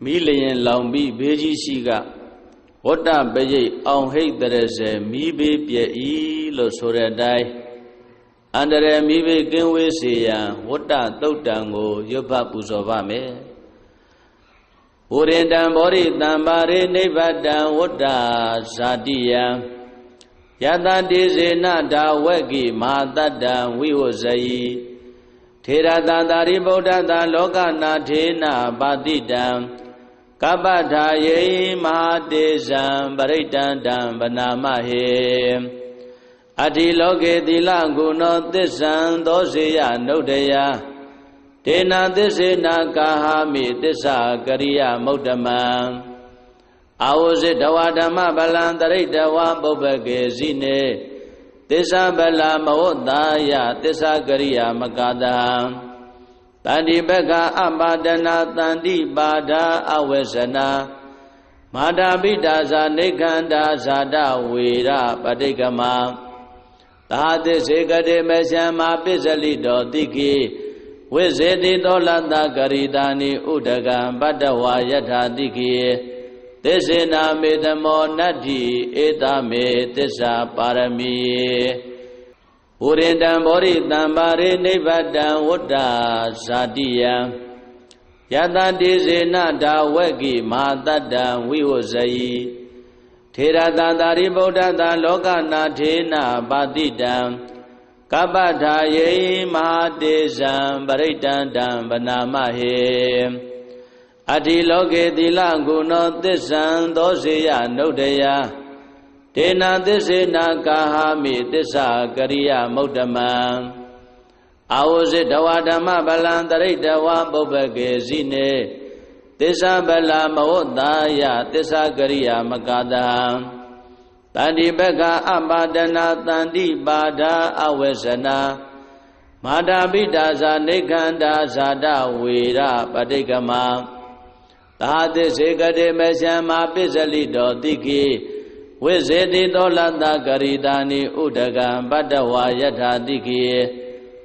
မိလျင်လောင်ပြီးဘေးကြီးရှိကဝတ္တပရိတ်အောင်ဟိတ်တရစေမိဘေးပြည့်ဤလို့ဆိုတဲ့အတိုင်းအန္တရာယ်မိဘေးကင်းဝေးစေရန်ဝတ္တသုတ်တံကိုရွတ်ဖတ်ပူဇော်ပါမယ်။ဝရိတံဘောရိတံပါရိနိဗ္ဗတံဝတ္တဇာတိယံယတတိစေနဒါဝက်ကိမဟာတတံဝိဝဇယိထေရတသာရိဗုဒ္ဓသာလောကနာထေနပါတိတံကပ္ပထာယေမဟာတေဇံပရိတံတံဗနာမဟေအတ္တိလောကေသီလဂုဏောသစ္ဆံသောစေယနုဒ္ဒယဒေနသစ္စေနာကာဟာမိသစ္စာကရိယမုဒ္ဓမံအာဝဇိတဝဓမ္မဗလံတရိတဝပုပ္ပကေဇိနေသစ္စာဗလမဝတ္တာယသစ္စာကရိယာမကတံတန္တိပက္ခအပါဒနာတန္တိပါဒာအဝေစနာမာတာပိတာဇာနေခန္ဓာဇာတဝေရပဋိကမသာသစ္စေကတိမရှံမာပစ္စလိတောတိကိဝိဇေတိတောလတ္တကရိတာနိဥဒကံပတ္တဝါယထာတိကိသစ္စေနာမေတမောနတ္တိဧတမေသစ္စာပါရမီဝရိတံဘောရိတံပါရိနိဗ္ဗတံဝတ္တဇာတိယံယတတိစေနဒါဝက်ကိမဟာတတံဝိဝဇယိထေရတသာရိဗုဒ္ဓသာလောကနာထေနပါတိတံကပ္ပထာယေမဟာတေဇံပရိတံတံဗနာမဟေအတ္တိလောကေသီလဂုဏောသစ္ဆံသောစေယနုဒ္ဒယဒေနသစ္စေနာကာဟာမိသစ္စာကရိယမုဒ္ဓမံအာဝဇိတဝဓမ္မဗလံတရိတဝပုပ္ပကေဇိနေသစ္စာဗလမဝတ္တာယသစ္စာကရိယာမကတံတန္တိပက္ခအပါဒနာတန္တိပါဒာအဝေစနာမာတာပိတာဇာနေခန္ဓာဇာတဝေရပဋိကမသာသစ္စေကတိမရှံမာပစ္စလိတောတိကိဝိဇေတိတောလတ္တကရိတာနိဥဒကံပတ္တဝါယထာတိကိ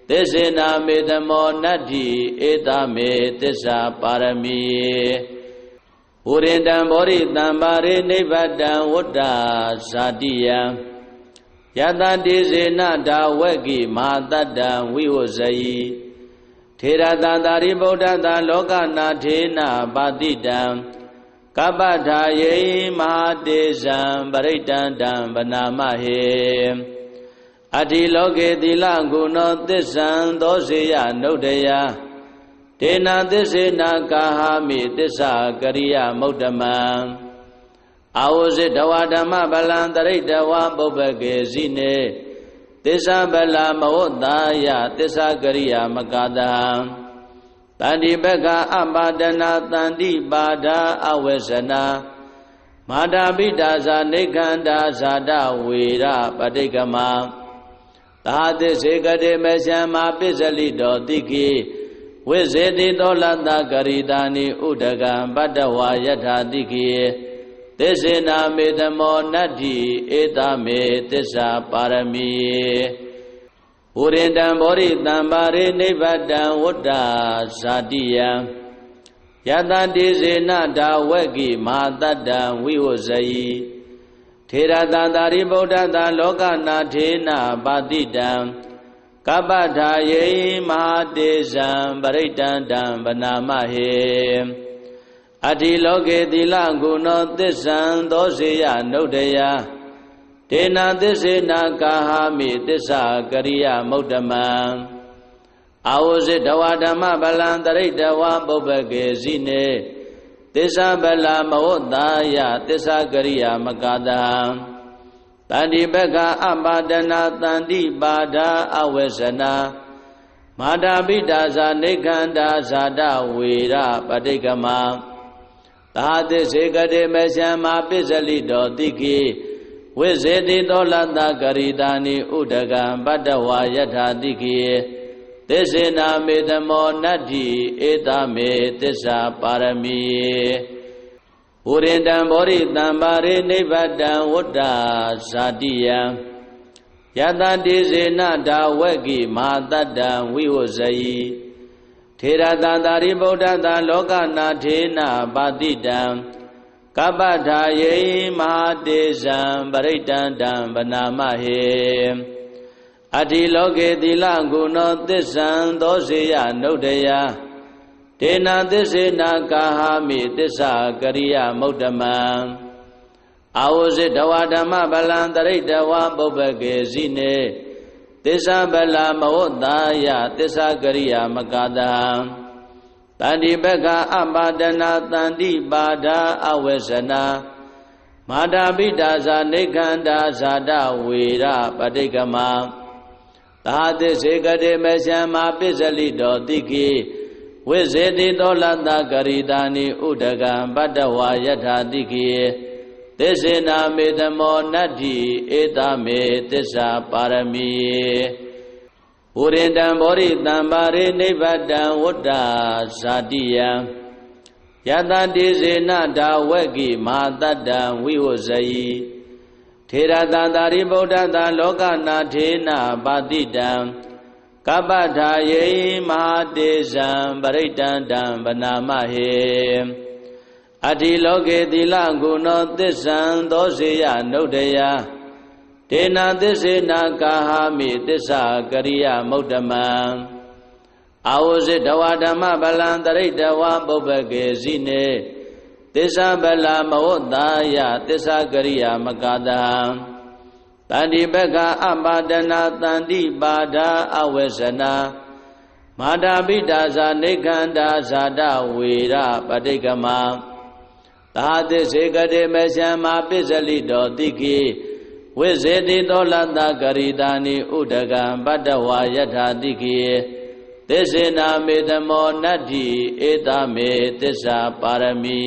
သစ္စေနာမေတမောနတ္တိဧတမေသစ္စာပါရမီဝရိတံဘောရိတံပါရိနိဗ္ဗတံဝတ္တဇာတိယံယတတိစေနဒါဝက်ကိမဟာတတံဝိဝဇယိထေရတသာရိဗုဒ္ဓသာလောကနာထေနပါတိတံကပ္ပထာယေမဟာတေဇံပရိတံတံဗနာမဟေအတ္တိလောကေသီလဂုဏောသစ္ဆံသောစေယနုဒ္ဒယဒေနသစ္စေနာကာဟာမိသစ္စာကရိယမုဒ္ဓမံအာဝဇိတဝဓမ္မဗလံတရိတဝပုပ္ပကေဇိနေသစ္စာဗလမဝတ္တာယသစ္စာကရိယာမကတံတန္တိပက္ခအပါဒနာတန္တိပါဒာအဝေစနာမာတာပိတာဇာနေခန္ဓာဇာတဝေရပဋိကမသာသစ္စေကတိမရှံမာပစ္စလိတောတိကိဝိဇေတိတောလတ္တကရိတာနိဥဒကံပတ္တဝါယထာတိကိသစ္စေနာမေတမောနတ္တိဧတမေသစ္စာပါရမီဝရိတံဘောရိတံပါရိနိဗ္ဗတံဝတ္တဇာတိယံယတတိစေနဒါဝက်ကိမဟာတတံဝိဝဇယိထေရတသာရိဗုဒ္ဓသာလောကနာထေနပါတိတံကပ္ပထာယေမဟာတေဇံပရိတံတံဗနာမဟေအတ္တိလောကေသီလဂုဏောသစ္ဆံသောစေယနုဒ္ဒယဒေနသစ္စေနာကာဟာမိသစ္စာကရိယမုဒ္ဓမံအာဝဇိတဝဓမ္မဗလံတရိတဝပုပ္ပကေဇိနေသစ္စာဗလမဝတ္တာယသစ္စာကရိယာမကတံတန္တိပက္ခအပါဒနာတန္တိပါဒာအဝေစနာမာတာပိတာဇာနေခန္ဓာဇာတဝေရပဋိကမသာသစ္စေကတိမရှံမာပစ္စလိတောတိကိဝိဇေတိတောလတ္တကရိတာနိဥဒကံပတ္တဝါယထာတိကိသစ္စေနာမေတမောနတ္တိဧတမေသစ္စာပါရမီဝရိတံဘောရိတံပါရိနိဗ္ဗတံဝတ္တဇာတိယံယတတိစေနဒါဝက်ကိမဟာတတံဝိဝဇယိ ထေရတသာရိဗုဒ္ဓသာလောကနာထေနပါတိတံကပ္ပထာယေမဟာတေဇံပရိတံတံဗနာမဟေအတ္တိလောကေသီလဂုဏောသစ္ဆံသောစေယနုဒ္ဒယဒေနသစ္စေနာကာဟာမိသစ္စာကရိယမုဒ္ဓမံအာဝဇိတဝဓမ္မဗလံတရိတဝပုပ္ပကေဇိနေသစ္စာဗလမဝတ္တာယသစ္စာကရိယာမကတံတန္တိပက္ခအပါဒနာတန္တိပါဒာအဝေစနာမာတာပိတာဇာနေခန္ဓာဇာတဝေရပဋိကမသာသစ္စေကတိမရှံမာပစ္စလိတောတိကိဝိဇေတိတောလတ္တကရိတာနိဥဒကံပတ္တဝါယထာတိကိသစ္စေနာမေတမောနတ္တိဧတမေသစ္စာပါရမီပုရိတံဘောရိတံပါရိနိဗ္ဗတံဝတ္တဇာတိယံယတတိစေနဒါဝက်ကိမဟာတတ္တံဝိဝဇယိထေရတသာရိဗုဒ္ဓသာလောကနာထေနပါတိတံကပ္ပထာယေမဟာတေဇံပရိတံတံဗနာမဟေအတ္တိလောကေသီလဂုဏောသစ္ဆံသောစေယနုဒ္ဒယဒေနသစ္စေနာကာဟာမိသစ္စာကရိယမုဒ္ဓမံအာဝဇိတဝဓမ္မဗလံတရိတဝပုပ္ပကေဇိနေသစ္စာဗလမဝတ္တာယသစ္စာကရိယာမကတံတန္တိပက္ခအပါဒနာတန္တိပါဒာအဝေစနာမာတာပိတာဇာနေခန္ဓာဇာတဝေရပဋိကမသာသစ္စေကတိမရှံမာပစ္စလိတောတိကိဝိဇေတိတောလတ္တကရိတာနိဥဒကံပတ္တဝါယထာတိကိသစ္စေနာမေတမောနတ္တိဧတမေသစ္စာပါရမီ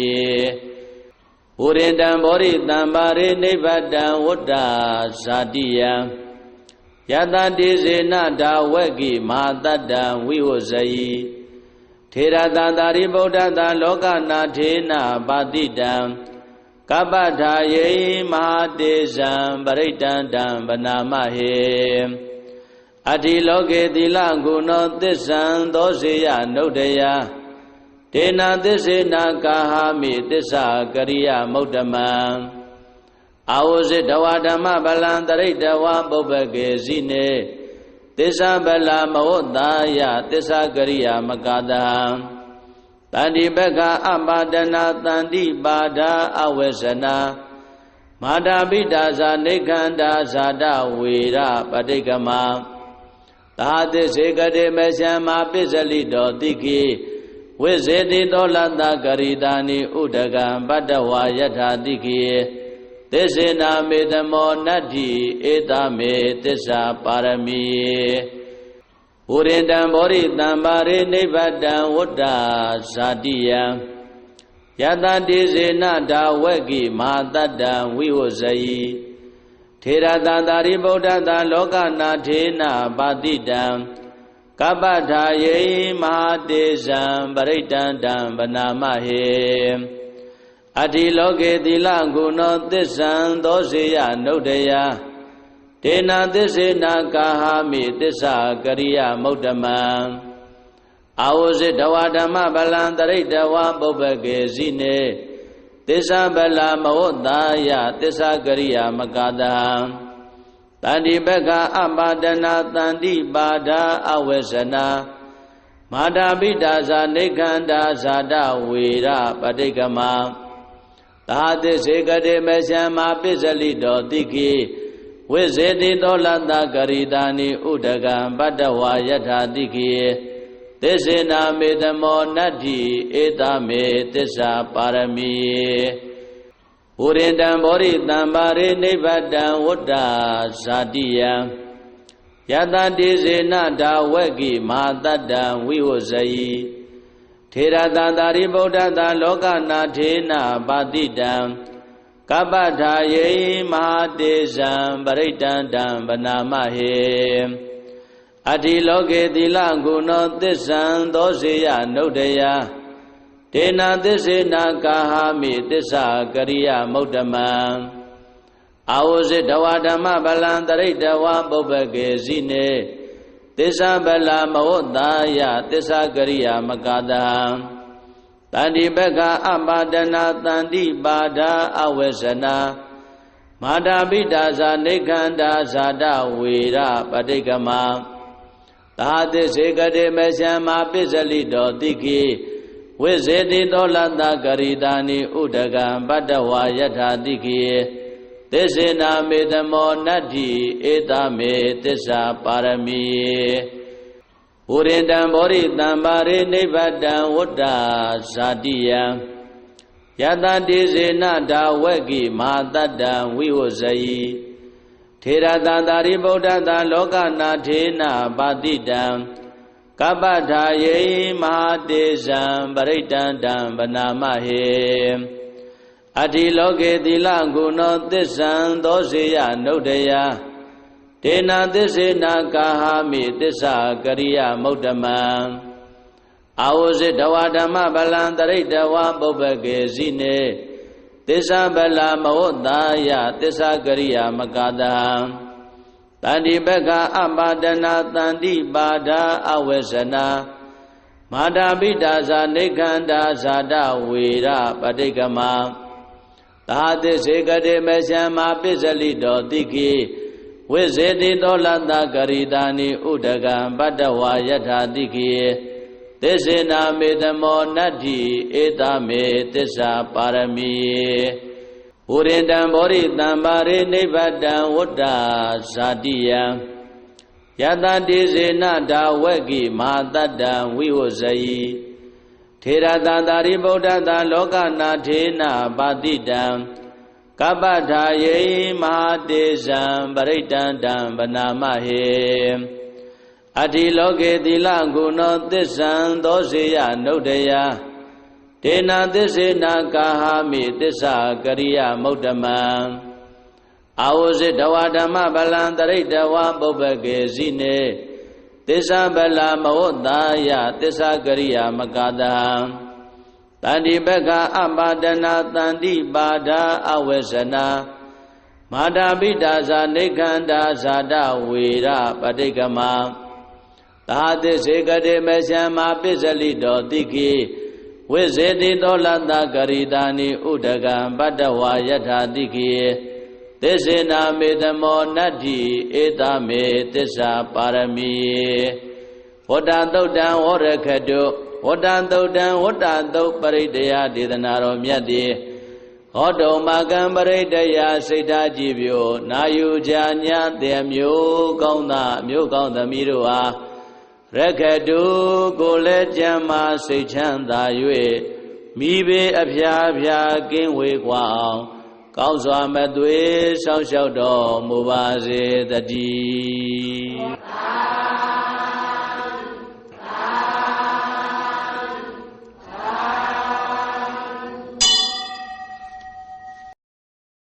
ပုရိတံဘောရိတံပါရိနိဗ္ဗတံဝတ္တဇာတိယံယတတိစေနဒါဝက်ကိမဟာတတ္တံဝိဝဇယိထေရတသာရိဗုဒ္ဓသာလောကနာထေနပါတိတံကပ္ပထာယေမဟာတေဇံပရိတံတံဗနာမဟေအတ္တိလောကေသီလဂုဏောသစ္ဆံသောစေယနုဒ္ဒယဒေနသစ္စေနာကာဟာမိသစ္စာကရိယမုဒ္ဓမံအာဝဇိတဝဓမ္မဗလံတရိတဝပုပ္ပကေဇိနေသစ္စာဗလမဝတ္တာယသစ္စာကရိယာမကတံတန္တိပက္ခအပါဒနာတန္တိပါဒာအဝေစနာမာတာပိတာဇာနေခန္ဓာဇာတဝေရပဋိကမသာသစ္စေကတိမရှံမာပစ္စလိတောတိကိဝိဇေတိတောလတ္တကရိတာနိဥဒကံပတ္တဝါယထာတိကိသစ္စေနာမေတမောနတ္တိဧတမေသစ္စာပါရမီပုရိတံဘောရိတံပါရိနိဗ္ဗတံဝတ္တဇာတိယံယတတိစေနဒါဝက်ကိမဟာတတ္တံဝိဝဇယိထေရတသာရိဗုဒ္ဓသာလောကနာထေနပါတိတံကပ္ပထာယေမဟာတေဇံပရိတံတံဗနာမဟေအတ္တိလောကေသီလဂုဏောသစ္ဆံသောစေယနုဒ္ဒယဒေနသစ္စေနာကာဟာမိသစ္စာကရိယမုဒ္ဓမံအာဝဇိတဝဓမ္မဗလံတရိတဝပုပ္ပကေဇိနေသစ္စာဗလမဝတ္တာယသစ္စာကရိယာမကတံတန္တိပက္ခအပါဒနာတန္တိပါဒာအဝေစနာမာတာပိတာဇာနေခန္ဓာဇာတဝေရပဋိကမသာသစ္စေကတိမရှံမာပစ္စလိတောတိကိဝိဇေတိတောလတ္တကရိတာနိဥဒကံပတ္တဝါယထာတိကိသစ္စေနာမေတမောနတ္တိဧတမေသစ္စာပါရမီပုရိတံဘောရိတံပါရိနိဗ္ဗတံဝတ္တဇာတိယံယတတိစေနဒါဝက်ကိမဟာတတ္တံဝိဝဇယိထေရတသာရိဗုဒ္ဓသာလောကနာထေနပါတိတံကပ္ပထာယေမဟာတေဇံပရိတံတံဗနာမဟေအတ္တိလောကေသီလဂုဏောသစ္ဆံသောစေယနုဒ္ဒယဒေနသစ္စေနာကာဟာမိသစ္စာကရိယမုဒ္ဓမံအာဝဇိတဝဓမ္မဗလံတရိတဝပုပ္ပကေဇိနေသ သစ္စာဗလာမဝတ္တာယသစ္စာကရိယာမကတံတန္တိပက္ခအပါဒနာတန္တိပါဒာအဝေစနာမာတာပိတာဇာနေခန္ဓာဇာတဝေရပဋိကမသာသစ္စေကတိမရှံမာပစ္စလိတောတိခိဝိဇေတိတောလတ္တကရိတာနိဥဒကံပတ္တဝါယထာတိခိသစ္စေနာမေတမောနတ္တိဧတမေသစ္စာပါရမီပုရိတံဘောရိတံပါရိနိဗ္ဗတံဝတ္တဇာတိယံယတတိစေနဒါဝက်ကိမဟာတတ္တံဝိဝဇယိထေရတသာရိဗုဒ္ဓသာလောကနာထေနပါတိတံကပ္ပထာယေမဟာတေဇံပရိတံတံဗနာမဟေအတ္တိလောကေသီလဂုဏောသစ္ဆံသောစေယနုဒ္ဒယဒေနာသစ္စေနာကာဟာမိသစ္စာကရိယမုဒ္ဓမံအာဝဇိတဝဓမ္မဗလံတရိတဝပုပ္ပကေဇိနေသစ္စာဗလာမဝတ္တာယသစ္စာကရိယာမကတံတန္တိပက္ခအပါဒနာတန္တိပါဒာအဝေစနာမာတာပိတာဇာနေခန္ဓာဇာတဝေရပဋိကမသာသစ္စေကတိမရှံမာပစ္စလိတောတိခိဝိဇေတိတောလတ္တကရိတာနိဥဒကံပတ္တဝါယထာတိခိသစ္စေနာမေတမောနတ္တိဧတမေသစ္စာပါရမီပုရိတံဘောရိတံပါရိနိဗ္ဗတံဝတ္တဇာတိယံယတတိစေနဒါဝက်ကိမဟာတတ္တံဝိဝဇယိထေရတသာရိဗုဒ္ဓသာလောကနာထေနပါတိတံကပ္ပထာယေမဟာတေဇံပရိတံတံဗနာမဟေအတ္တိလောကေသီလဂုဏောသစ္ဆံသောစေယနုဒ္ဒယဒေနာသစ္စေနာကာဟာမိသစ္စာကရိယမုဒ္ဓမံအာဝဇိတဝဓမ္မဗလံတရိတဝပုပ္ပကေဇိနေသစ္စာဗလာမဝတ္တာယသစ္စာကရိယာမကတံတန္တိပက္ခအပါဒနာတန္တိပါဒာအဝေစနာမာတာပိတာဇာနေခန္ဓာဇာတဝေရပဋိကမသာသစ္စေကတိမရှံမာပစ္စလိတောတိခိဝိဇေတိတောလတ္တကရိတာနိဥဒကံပတ္တဝါယထာတိခိသစ္စေနာမေတမောနတ္တိဧတမေသစ္စာပါရမီဝတ္တသုတ်တံဝရခတုဝတ္တသုတ်တံဝတ္တသုတ်ပရိတယဒေသနာတော်မြတ်တိဟောတုံမကံပရိတယစိတ်ဓာကြည်ပြိုနာယူကြညာတေမျိုးကောင်းသားမျိုးကောင်းသမီးတို့အားရခတုကိုလည်းကြမ်းမာစိတ်ချမ်းသာ၍မိဘေအဖျားဖျားကင်းဝေးကွာအောင်ကောင်းစွာမသွေးဆောင်းလျှောက်တော်မူပါစေတည်း